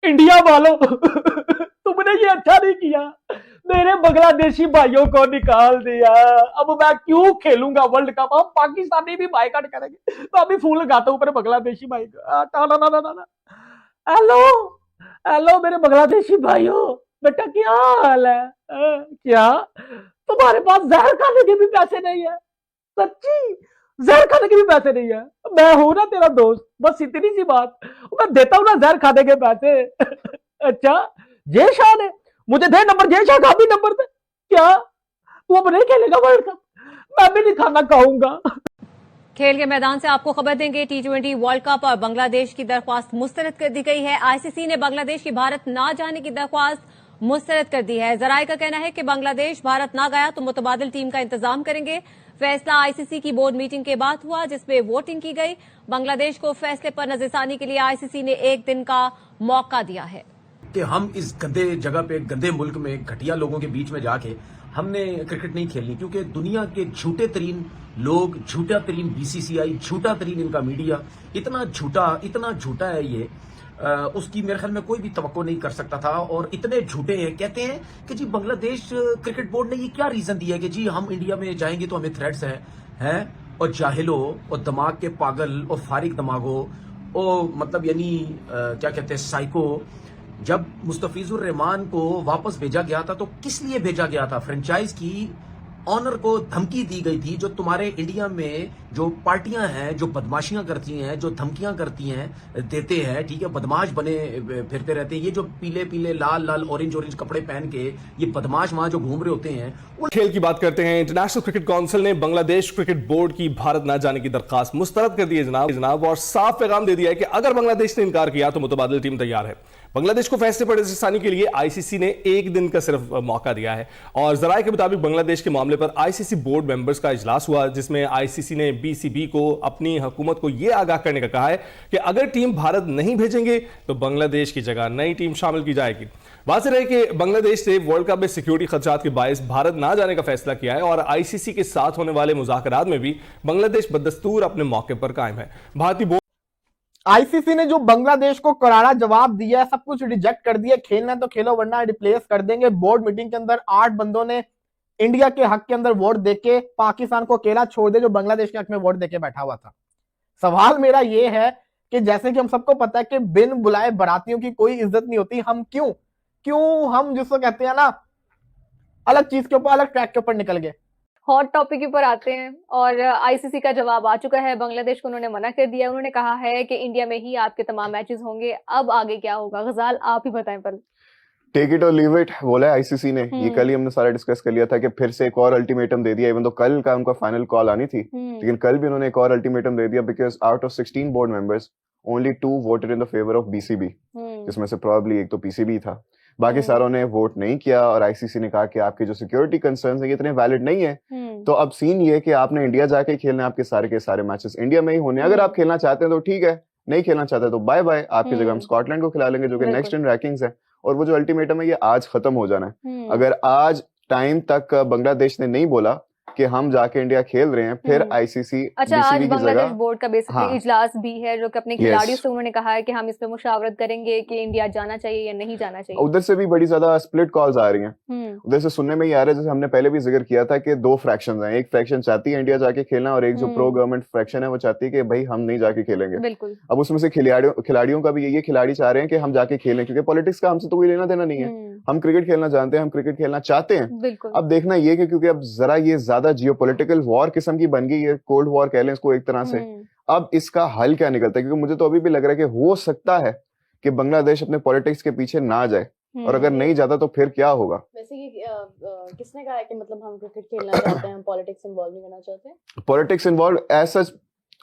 India वालों तुमने ये अच्छा नहीं किया, मेरे बांग्लादेशी भाइयों को निकाल दिया। अब मैं क्यों खेलूंगा वर्ल्ड कप? हम पाकिस्तानी भी बाइकआउट करेंगे। तो अभी फोन लगाता हूँ बांग्लादेशी भाई को। हेलो हेलो मेरे बांग्लादेशी भाइयों, बेटा क्या हाल है? क्या तुम्हारे पास जहर खाने के भी पैसे नहीं है? सच्ची जहर खाने के भी पैसे नहीं है? मैं हूं ना तेरा दोस्त, बस इतनी सी बात, मैं देता हूँ ना जहर खाने के पैसे। अच्छा, जय शाह ने मुझे दे नंबर, जय शाह का भी नंबर दे। क्या तू अब नहीं खेलेगा वर्ल्ड कप? मैं भी नहीं खाना खाऊंगा। खेल के मैदान से आपको खबर देंगे, टी20 वर्ल्ड कप और बांग्लादेश की दरख्वास्त मुस्तरद कर दी गई है। आईसीसी ने बांग्लादेश की भारत ना जाने की दरख्वास्त मुस्तरद कर दी है। जराये का कहना है कि बांग्लादेश भारत ना गया तो मुतबादिल टीम का इंतजाम करेंगे। फैसला आईसीसी की बोर्ड मीटिंग के बाद हुआ, जिसमें वोटिंग की गई। बांग्लादेश को फैसले पर नजरसानी के लिए आईसीसी ने 1 दिन का मौका दिया है कि हम इस गंदे जगह पे, गंदे मुल्क में, घटिया लोगों के बीच में जाके हमने क्रिकेट नहीं खेलनी, क्योंकि दुनिया के झूठे तरीन लोग, झूठा तरीन बीसीसीआई, झूठा तरीन इनका मीडिया, इतना झूठा है ये, उसकी मेरे ख्याल में कोई भी तवक्को नहीं कर सकता था। और इतने झूठे हैं, कहते हैं कि जी बांग्लादेश क्रिकेट बोर्ड ने ये क्या रीजन दिया है कि जी हम इंडिया में जाएंगे तो हमें थ्रेट्स हैं। और जाहिलो और दिमाग के पागल और फारिग दिमागो और मतलब यानी क्या कहते हैं, साइको। जब मुस्तफिजुर रहमान को वापस भेजा गया था तो किस लिए भेजा गया था? फ्रेंचाइज की ऑनर को धमकी दी गई थी। जो तुम्हारे इंडिया में जो पार्टियां हैं, जो बदमाशियां करती हैं, जो धमकियां करती हैं, देते हैं, ठीक है, बदमाश बने फिरते रहते हैं। ये जो पीले पीले लाल लाल ऑरेंज कपड़े पहन के ये बदमाश वहां जो घूम रहे होते हैं। खेल की बात करते हैं। इंटरनेशनल क्रिकेट काउंसिल ने बांग्लादेश क्रिकेट बोर्ड की भारत न जाने की दरखास्त मुस्तरद कर दी है जनाब, और साफ पैगाम दे दिया है कि अगर बांग्लादेश ने इनकार किया तो मुतबादिल टीम तैयार है। बांग्लादेश को फैसले पर नजरसानी के लिए आईसीसी ने 1 दिन का सिर्फ मौका दिया है। और जराये के मुताबिक बांग्लादेश के मामले पर आईसीसी बोर्ड मेंबर्स का इजलास हुआ, जिसमें आईसीसी ने बीसीबी को, अपनी हुकूमत को यह आगाह करने का कहा है कि अगर टीम भारत नहीं भेजेंगे तो बांग्लादेश की जगह नई टीम शामिल की जाएगी। वाज़ेह रहे कि बांग्लादेश ने वर्ल्ड कप में सिक्योरिटी खदशात के बायस भारत ना जाने का फैसला किया है और आईसीसी के साथ होने वाले मुज़ाकरात में भी बांग्लादेश बदस्तूर अपने मौके पर कायम है। भारतीय बोर्ड आईसीसी ने जो बांग्लादेश को करारा जवाब दिया, सब कुछ रिजेक्ट कर दिया। खेलना तो खेलो वरना रिप्लेस कर देंगे। बोर्ड मीटिंग के अंदर 8 बंदों ने इंडिया के हक के अंदर वोट देके पाकिस्तान को अकेला छोड़ दे, जो बांग्लादेश के हक में वोट देके बैठा हुआ था। सवाल मेरा यह है कि जैसे कि हम सबको पता है कि बिन बुलाए बारातियों की कोई इज्जत नहीं होती। हम क्यों हम जिसको कहते हैं ना, अलग चीज के ऊपर, अलग ट्रैक के ऊपर निकल गए। हॉट टॉपिक के ऊपर आते हैं और आईसीसी का जवाब आ चुका है। बांग्लादेश को उन्होंने मना कर दिया। उन्होंने कहा है कि इंडिया में ही आपके तमाम मैचेस होंगे। अब आगे क्या होगा, गजाल आप ही बताएं। पर टेक इट और लीव इट बोला है आईसीसी ने। ये कल ही हमने सारा डिस्कस कर लिया था कि फिर से एक और अल्टीमेटम दे दिया। इवन तो कल का उनका फाइनल कॉल आनी थी, लेकिन कल भी उन्होंने एक और अल्टीमेटम दे दिया, because out of 16 board members only 2 voted in the favour of BCB, जिसमें से प्रॉब्ली एक तो पीसीबी था। बाकी सारों ने वोट नहीं किया और आईसीसी ने कहा कि आपके जो सिक्योरिटी कंसर्न्स हैं ये इतने वैलिड नहीं है। तो अब सीन ये है कि आपने इंडिया जाके खेलना, आपके सारे के सारे मैचेस इंडिया में ही होने। अगर आप खेलना चाहते हैं तो ठीक है, नहीं खेलना चाहते तो बाय बाय, आपकी जगह हम स्कॉटलैंड को खिला लेंगे जो कि नेक्स्ट इन रैंकिंग्स है। और वो जो अल्टीमेटम है ये आज खत्म हो जाना है। अगर आज टाइम तक बांग्लादेश ने नहीं बोला कि हम जाके इंडिया खेल रहे हैं, फिर आईसीसी आज बांग्लादेश बोर्ड का बेसिकली इजलास भी है, जो कि अपने खिलाड़ियों से उन्होंने कहा है कि हम इस पे मुशावरत करेंगे कि इंडिया जाना चाहिए या नहीं जाना चाहिए। उधर से भी बड़ी ज्यादा स्प्लिट कॉल्स आ रही हैं। उधर से सुनने में ये आ रहा है, जैसे हमने पहले भी जिक्र किया था कि 2 फ्रैक्शंस हैं। एक फ्रैक्शन चाहती है इंडिया जाके खेलना और एक जो प्रो गवर्नमेंट फ्रैक्शन है वो चाहती है कि भाई हम नहीं जाके खेलेंगे। बिल्कुल। अब उसमें से खिलाड़ियों का भी यही, खिलाड़ी चाह रहे हैं कि हम जाके खेलें, क्योंकि पॉलिटिक्स का हमसे तो कोई लेना देना नहीं है। हम क्रिकेट खेलना जानते हैं, हम क्रिकेट खेलना चाहते हैं। अब देखना ये कि क्योंकि अब जरा ये ज्यादा जियोपॉलिटिकल वॉर किस्म की बन गई है, कोल्ड वॉर कह लें इसको एक तरह से। अब इसका हल क्या निकलता है? क्योंकि मुझे तो अभी भी लग रहा है कि हो सकता है कि बांग्लादेश अपने पॉलिटिक्स के पीछे ना जाए, और अगर नहीं जाता तो फिर क्या होगा? वैसे कि किसने कहा है कि मतलब हम क्रिकेट खेलना चाहते हैं, हम पॉलिटिक्स इन्वॉल्व नहीं करना चाहते? पॉलिटिक्स इन्वॉल्व ऐसा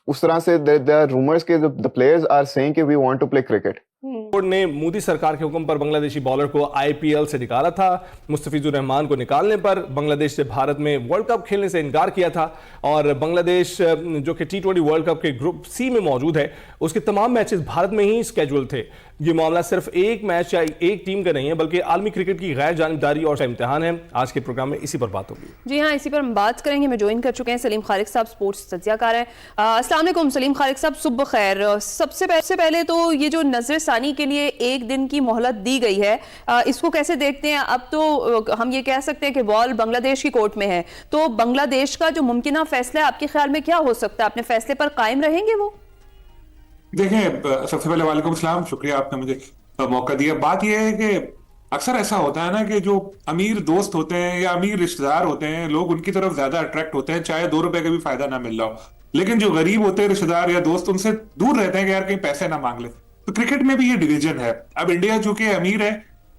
उस तरह से देयर आर रूमर्स के द प्लेयर्स आर सेइंग कि we want to play cricket. Board ने मोदी सरकार के हुक्म पर बांग्लादेशी बॉलर को आईपीएल से निकाला था। मुस्तफिजुर रहमान को निकालने पर बांग्लादेश ने भारत में वर्ल्ड कप खेलने से इनकार किया था और बांग्लादेश जो कि टी20 वर्ल्ड कप के ग्रुप सी में मौजूद है, उसके तमाम मैचेस भारत में ही स्केड्यूल थे। ये मामला सिर्फ एक मैच या एक टीम का नहीं है, बल्कि आलमी क्रिकेट की गैर जानिबदारी और इम्तिहान है। आज के प्रोग्राम में इसी पर बात होगी। जी हाँ, इसी पर हम बात करेंगे। मैं ज्वाइन कर चुके हैं सलीम खालिक साहब, स्पोर्ट्स तज्जियाकार हैं। अस्सलाम वालेकुम सलीम खालिक साहब, सुबह खैर। सबसे पहले तो ये जो नजरसानी के लिए एक दिन की मोहलत दी गई है, इसको कैसे देखते हैं? अब तो हम ये कह सकते हैं कि बॉल बांग्लादेश की कोर्ट में है, तो बांग्लादेश का जो मुमकिन फैसला है आपके ख्याल में क्या हो सकता है? अपने फैसले पर कायम रहेंगे वो? देखें, सबसे पहले वालेकुम सलाम, शुक्रिया आपने मुझे मौका दिया। बात यह है कि अक्सर ऐसा होता है ना कि जो अमीर दोस्त होते हैं या अमीर रिश्तेदार होते हैं, लोग उनकी तरफ ज्यादा अट्रैक्ट होते हैं, चाहे 2 रुपए का भी फायदा ना मिल रहा हो। लेकिन जो गरीब होते हैं रिश्तेदार या दोस्त, उनसे दूर रहते हैं कि यार कहीं पैसे ना मांग ले। तो क्रिकेट में भी ये डिवीजन है। अब इंडिया चूंकि अमीर है,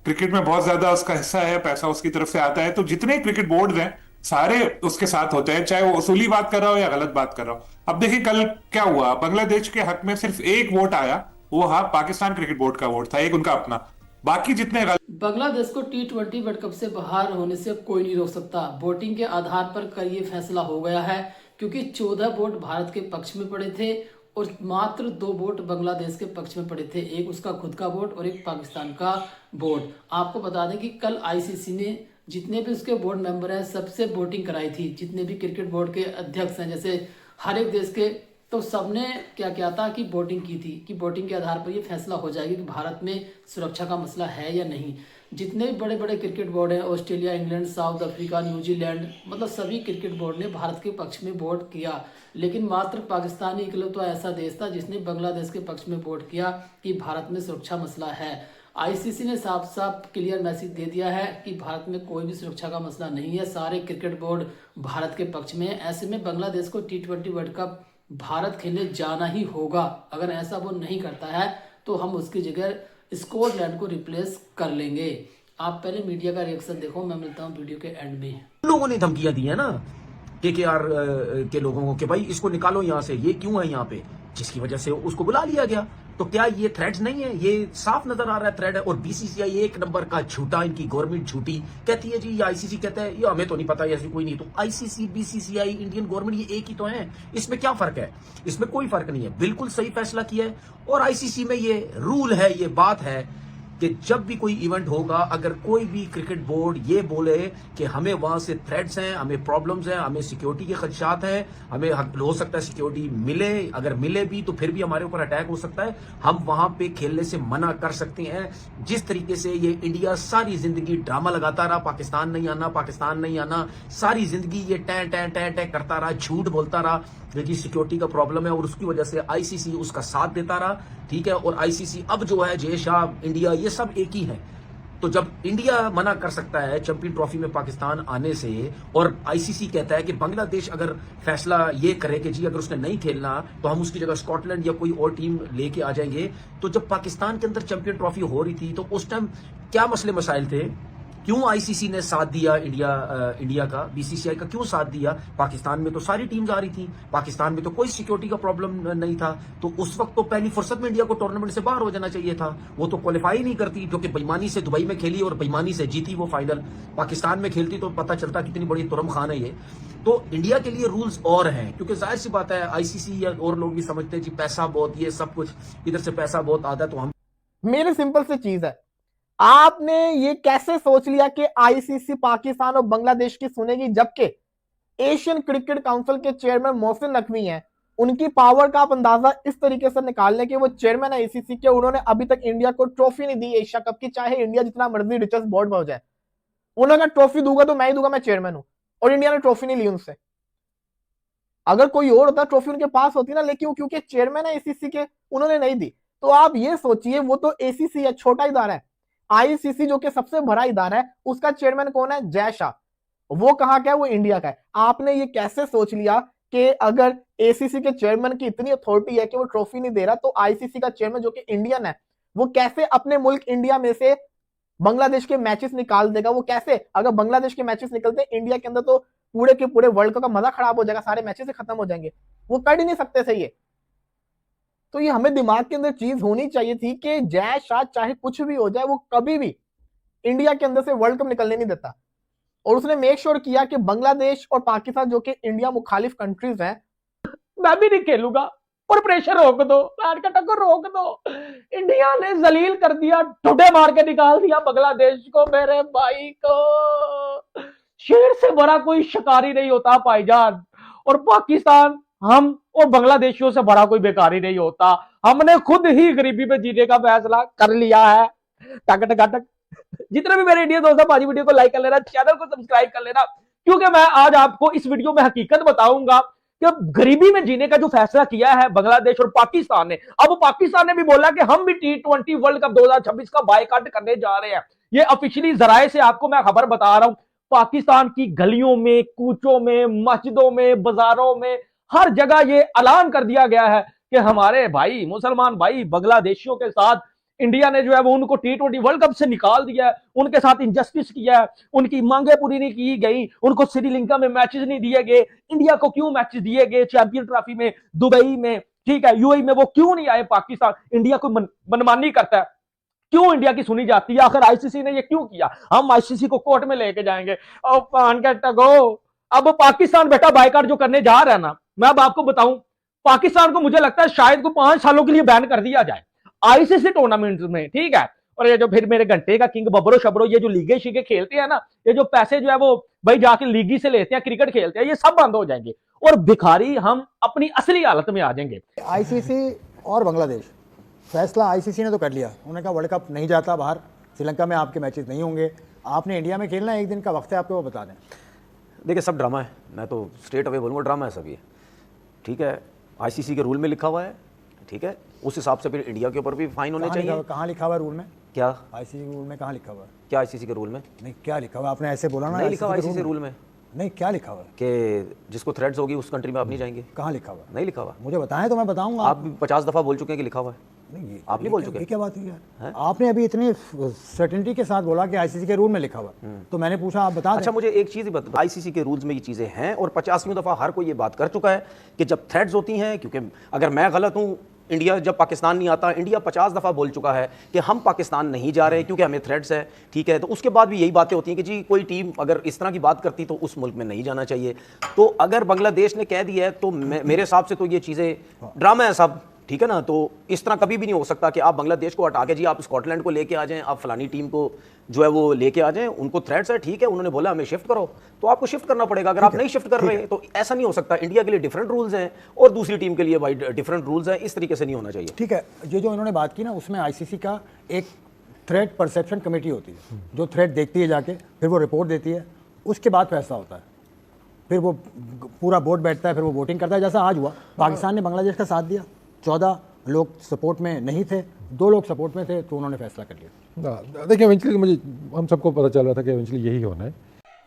क्रिकेट में बहुत ज्यादा उसका हिस्सा है, पैसा उसकी तरफ से आता है, तो जितने क्रिकेट बोर्ड हैं सारे उसके साथ होते हैं, चाहे वो उसूली बात कर रहा हो या गलत बात कर रहा हो। अब देखिए कल क्या हुआ, बांग्लादेश के हक में सिर्फ एक वोट आया, वो हाँ पाकिस्तान क्रिकेट बोर्ड का वोट था, एक उनका अपना। बाकी जितने बांग्लादेश को T20 वर्ल्ड कप से बाहर होने से कोई नहीं रोक सकता। वोटिंग के आधार पर कल ये फैसला हो गया है, क्योंकि 14 वोट भारत के पक्ष में पड़े थे और मात्र 2 वोट बांग्लादेश के पक्ष में पड़े थे, एक उसका खुद का वोट और एक पाकिस्तान का वोट। आपको बता दें कि कल ICC ने जितने भी उसके बोर्ड मेंबर हैं सबसे वोटिंग कराई थी, जितने भी क्रिकेट बोर्ड के अध्यक्ष हैं, जैसे हर एक देश के, तो सबने क्या किया था कि वोटिंग की थी कि वोटिंग के आधार पर ये फैसला हो जाएगा कि भारत में सुरक्षा का मसला है या नहीं। जितने भी बड़े बड़े क्रिकेट बोर्ड हैं, Australia, England, south Africa, New Zealand, मतलब सभी क्रिकेट बोर्ड ने भारत के पक्ष में वोट किया। लेकिन मात्र पाकिस्तान ही इकलौता ऐसा देश था जिसने बांग्लादेश के पक्ष में वोट किया कि भारत में सुरक्षा मसला है। ICC ने साफ साफ क्लियर मैसेज दे दिया है कि भारत में कोई भी सुरक्षा का मसला नहीं है, सारे क्रिकेट बोर्ड भारत के पक्ष में है। ऐसे में बांग्लादेश को T20 वर्ल्ड कप भारत खेलने जाना ही होगा। अगर ऐसा वो नहीं करता है तो हम उसकी जगह स्कॉटलैंड को रिप्लेस कर लेंगे। आप पहले मीडिया का रिएक्शन देखो, मैं मिलता हूँ वीडियो के एंड में। लोगों ने धमकियां दी है ना KKR के लोगों को कि भाई इसको निकालो यहाँ से, ये क्यों है यहाँ पे, जिसकी वजह से उसको बुला लिया गया। तो क्या ये थ्रेड्स नहीं है? ये साफ नजर आ रहा है थ्रेड है। और BCCI एक नंबर का झूठा, इनकी गवर्नमेंट झूठी कहती है जी, ये ICC कहता है, ये हमें तो नहीं पता, ऐसी कोई नहीं। तो ICC, BCCI, इंडियन गवर्नमेंट ये एक ही तो है, इसमें क्या फर्क है? इसमें कोई फर्क नहीं है, बिल्कुल सही फैसला किया है। और ICC में ये रूल है, ये बात है कि जब भी कोई इवेंट होगा, अगर कोई भी क्रिकेट बोर्ड ये बोले कि हमें वहां से थ्रेट्स हैं, हमें प्रॉब्लम्स हैं, हमें सिक्योरिटी के खदशात हैं, हमें हो सकता है सिक्योरिटी मिले, अगर मिले भी तो फिर भी हमारे ऊपर अटैक हो सकता है, हम वहां पे खेलने से मना कर सकते हैं। जिस तरीके से ये इंडिया सारी जिंदगी ड्रामा लगाता रहा, पाकिस्तान नहीं आना, पाकिस्तान नहीं आना, सारी जिंदगी ये टैं टैं टैं टैं करता रहा, झूठ बोलता रहा कि सिक्योरिटी का प्रॉब्लम है, और उसकी वजह से ICC उसका साथ देता रहा, ठीक है। और ICC अब जो है, जय शाह, इंडिया, ये सब एक ही है। तो जब इंडिया मना कर सकता है चैंपियन ट्रॉफी में पाकिस्तान आने से, और ICC कहता है कि बांग्लादेश अगर फैसला ये करे कि जी अगर उसने नहीं खेलना तो हम उसकी जगह स्कॉटलैंड या कोई और टीम लेके आ जाएंगे। तो जब पाकिस्तान के अंदर चैंपियन ट्रॉफी हो रही थी तो उस टाइम क्या मसले मसाइल थे? क्यों ICC ने साथ दिया इंडिया का, BCCI का क्यों साथ दिया? पाकिस्तान में तो सारी टीम जा रही थी, पाकिस्तान में तो कोई सिक्योरिटी का प्रॉब्लम नहीं था। तो उस वक्त तो पहली फुर्सत में इंडिया को टूर्नामेंट से बाहर हो जाना चाहिए था। वो तो क्वालिफाई नहीं करती, जो कि बेईमानी से दुबई में खेली और बेईमानी से जीती वो फाइनल। पाकिस्तान में खेलती तो पता चलता कितनी बड़ी तुरम खान है ये। तो इंडिया के लिए रूल्स और हैं, क्योंकि जाहिर सी बात है ICC या और लोग भी समझते हैं जी पैसा बहुत, ये सब कुछ इधर से पैसा बहुत आता है, तो हम। मेरी सिंपल सी चीज है, आपने ये कैसे सोच लिया कि ICC पाकिस्तान और बांग्लादेश की सुनेगी, जबकि एशियन क्रिकेट काउंसिल के चेयरमैन मोहसिन नकवी हैं, उनकी पावर का आप अंदाजा इस तरीके से निकाल लें कि वो चेयरमैन है ICC के, उन्होंने अभी तक इंडिया को ट्रॉफी नहीं दी एशिया कप की, चाहे इंडिया जितना मर्जी रिचेस्ट बोर्ड में हो जाए। उन्होंने कहा ट्रॉफी दूंगा तो मैं ही दूंगा, मैं चेयरमैन हूं, और इंडिया ने ट्रॉफी नहीं ली उनसे। अगर कोई और होता ट्रॉफी उनके पास होती ना, लेकिन क्योंकि चेयरमैन है ICC के, उन्होंने नहीं दी। तो आप ये सोचिए, वो तो ACC है, छोटा इदारा है। ICC जो कि सबसे बड़ा इदारा है, उसका चेयरमैन कौन है? जय शाह। वो कहाँ का है? वो इंडिया का है। आपने ये कैसे सोच लिया कि अगर ACC के चेयरमैन की इतनी अथॉरिटी है कि वो ट्रॉफी नहीं दे रहा, तो ICC का चेयरमैन जो कि इंडियन है, वो कैसे अपने मुल्क इंडिया में से बांग्लादेश के मैचेस निकाल देगा? वो कैसे? अगर बांग्लादेश के मैचेस निकलते हैं इंडिया के अंदर तो पूरे के पूरे वर्ल्ड कप का मजा खराब हो जाएगा, सारे मैचेस खत्म हो जाएंगे। वो कर ही नहीं सकते थे ये। तो ये हमें दिमाग के अंदर चीज होनी चाहिए थी कि जय शाह चाहे कुछ भी हो जाए, वो कभी भी इंडिया के अंदर से वर्ल्ड कप निकलने नहीं देता। और उसने मेक श्योर किया कि बांग्लादेश और पाकिस्तान जो कि इंडिया मुखालिफ कंट्रीज हैं, मैं भी नहीं खेलूंगा, और प्रेशर रोक दो, बैडमिंटन को रोक दो। इंडिया ने जलील कर दिया, ठुड्डे मार के निकाल दिया बांग्लादेश को। मेरे भाई को शेर से बड़ा कोई शिकारी नहीं होता भाईजान, और पाकिस्तान हम और बांग्लादेशियों से बड़ा कोई बेकारी नहीं होता। हमने खुद ही गरीबी में जीने का फैसला कर लिया है। टक टक टक। जितने भी मेरे इंडियन दोस्त हैं, भाजी वीडियो को लाइक कर लेना, चैनल को सब्सक्राइब कर लेना, क्योंकि मैं आज आपको इस वीडियो में हकीकत बताऊंगा कि गरीबी में जीने का जो फैसला किया है बांग्लादेश और पाकिस्तान ने। अब पाकिस्तान ने भी बोला कि हम भी T20 वर्ल्ड कप 2026 का बायकॉट करने जा रहे हैं। ये ऑफिशियली जराए से आपको मैं खबर बता रहा हूं। पाकिस्तान की गलियों में, कूचों में, मस्जिदों में, बाजारों में, हर जगह ये ऐलान कर दिया गया है कि हमारे भाई मुसलमान भाई बांग्लादेशियों के साथ इंडिया ने जो है वो उनको T20 वर्ल्ड कप से निकाल दिया है, उनके साथ इंजस्टिस किया है, उनकी मांगे पूरी नहीं की गई, उनको श्रीलंका में मैचेस नहीं दिए गए। इंडिया को क्यों मैचेस दिए गए चैंपियन ट्रॉफी में, दुबई में, ठीक है, यूएई में वो क्यों नहीं आए? पाकिस्तान इंडिया को मनमानी करता है, क्यों इंडिया की सुनी जाती है? आखिर आईसीसी ने ये क्यों किया? हम आईसीसी को कोर्ट में लेके जाएंगे। अब पाकिस्तान बेटा बायकॉट जो करने जा रहा है ना, मैं अब आपको बताऊं, पाकिस्तान को मुझे लगता है शायद को 5 सालों के लिए बैन कर दिया जाए आईसीसी टूर्नामेंट में, ठीक है। और ये जो फिर मेरे घंटे का किंग बबरो शबरो ये जो लीगे शीगे खेलते हैं ना, ये जो पैसे जो है वो भाई जाके लीगी से लेते हैं, क्रिकेट खेलते हैं, ये सब बंद हो जाएंगे और भिखारी हम अपनी असली हालत में आ जाएंगे। आईसीसी और बांग्लादेश, फैसला आईसीसी ने तो कर लिया। उन्होंने कहा वर्ल्ड कप नहीं जाता बाहर, श्रीलंका में आपके मैचेस नहीं होंगे, आपने इंडिया में खेलना है, 1 दिन का वक्त है आपको, वो बता दें। देखिए सब ड्रामा है, मैं तो स्ट्रेट अवे बोलूँगा ड्रामा है सब ये, ठीक है। आईसीसी के रूल में लिखा हुआ है, ठीक है, उस हिसाब से फिर इंडिया के ऊपर भी फाइन होने चाहिए। कहाँ लिखा हुआ है रूल में? क्या आईसीसी रूल में कहाँ लिखा हुआ है? क्या आईसीसी के रूल में नहीं, क्या लिखा हुआ? आपने ऐसे बोला ना, नहीं लिखा हुआ आईसीसी रूल में। नहीं, क्या लिखा हुआ है? कि जिसको थ्रेड्स होगी उस कंट्री में आप नहीं जाएंगे। कहाँ लिखा हुआ? नहीं लिखा हुआ। मुझे बताएं तो मैं बताऊंगा। आप 50 दफा बोल चुके हैं कि लिखा हुआ है। नहीं, आप नहीं बोल चुके? क्या बात हुई यार? आपने अभी इतनी सर्टेनिटी के साथ बोला कि आईसीसी के रूल में लिखा हुआ, तो मैंने पूछा आप बता दें। अच्छा मुझे एक चीज़ बता, आईसीसी के रूल्स में ये चीज़ें हैं और 50वीं दफ़ा हर कोई ये बात कर चुका है कि जब थ्रेड्स होती हैं, क्योंकि अगर मैं गलत हूँ, इंडिया जब पाकिस्तान नहीं आता, इंडिया 50 दफ़ा बोल चुका है कि हम पाकिस्तान नहीं जा रहे क्योंकि हमें थ्रेड्स है, ठीक है। तो उसके बाद भी यही बातें होती हैं कि जी कोई टीम अगर इस तरह की बात करती तो उस मुल्क में नहीं जाना चाहिए। तो अगर बांग्लादेश ने कह दिया है तो मेरे हिसाब से तो ये चीज़ें ड्रामा है सब, ठीक है ना। तो इस तरह कभी भी नहीं हो सकता कि आप बांग्लादेश को हटा के जी आप स्कॉटलैंड को लेके आ जाएं, आप फलानी टीम को जो है वो लेके आ जाएं, उनको थ्रेट्स है, ठीक है, उन्होंने बोला हमें शिफ्ट करो तो आपको शिफ्ट करना पड़ेगा। अगर आप नहीं शिफ्ट कर रहे तो ऐसा नहीं हो सकता। इंडिया के लिए डिफरेंट रूल्स हैं और दूसरी टीम के लिए भाई डिफरेंट रूल्स हैं, इस तरीके से नहीं होना चाहिए। ठीक है, ये जो इन्होंने बात की ना, उसमें आईसीसी का एक थ्रेट परसेप्शन कमेटी होती है जो थ्रेट देखती है जाके, फिर वो रिपोर्ट देती है, उसके बाद फैसला होता है, फिर वो पूरा बोर्ड बैठता है, फिर वो वोटिंग करता है। जैसा आज हुआ, पाकिस्तान ने बांग्लादेश का साथ दिया, 14 लोग सपोर्ट में नहीं थे, 2 लोग सपोर्ट में थे, तो उन्होंने फैसला कर लिया। देखिए इवेंचुअली मुझे हम सबको पता चल रहा था कि इवेंचुअली यही होना है।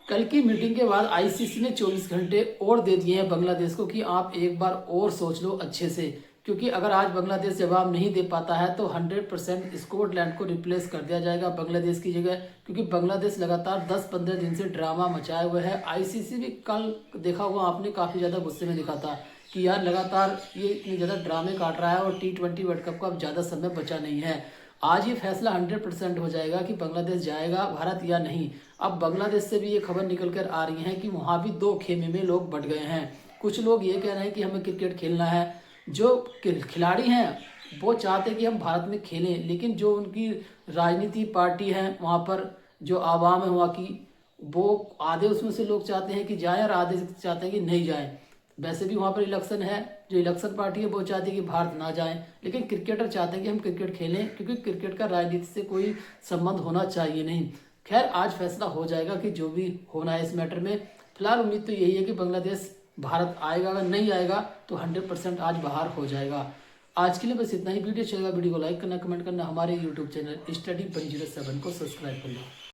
कल की मीटिंग के बाद आईसीसी ने 24 घंटे और दे दिए हैं बांग्लादेश को कि आप एक बार और सोच लो अच्छे से, क्योंकि अगर आज बांग्लादेश जवाब नहीं दे पाता है तो 100% स्कॉटलैंड को रिप्लेस कर दिया जाएगा बांग्लादेश की जगह, क्योंकि बांग्लादेश लगातार 10-15 दिन से ड्रामा मचाए हुए है। आईसीसी भी कल देखा हुआ आपने काफ़ी ज़्यादा गुस्से में दिखा था कि यार लगातार ये इतनी ज़्यादा ड्रामे काट रहा है और T20 वर्ल्ड कप का अब ज़्यादा समय बचा नहीं है। आज ये फैसला 100% हो जाएगा कि बांग्लादेश जाएगा भारत या नहीं। अब बांग्लादेश से भी ये खबर निकल कर आ रही है कि वहाँ भी 2 खेमे में लोग बट गए हैं। कुछ लोग ये कह रहे हैं कि हमें क्रिकेट खेलना है, जो खिलाड़ी हैं वो चाहते हैं कि हम भारत में खेलें, लेकिन जो उनकी राजनीति पार्टी है वहाँ पर जो आवाम है वहाँ की, वो आधे उसमें से लोग चाहते हैं कि जाएँ और आधे चाहते हैं कि नहीं जाएँ। वैसे भी वहाँ पर इलेक्शन है, जो इलेक्शन पार्टी है वो चाहती है कि भारत ना जाए, लेकिन क्रिकेटर चाहते हैं कि हम क्रिकेट खेलें, क्योंकि क्रिकेट का राजनीति से कोई संबंध होना चाहिए नहीं। खैर आज फैसला हो जाएगा कि जो भी होना है इस मैटर में। फिलहाल उम्मीद तो यही है कि बांग्लादेश भारत आएगा, अगर नहीं आएगा तो 100% आज बाहर हो जाएगा। आज के लिए बस इतना ही। वीडियो अच्छा लगा वीडियो को लाइक करना, कमेंट करना, हमारे यूट्यूब चैनल स्टडी 107 को सब्सक्राइब करना।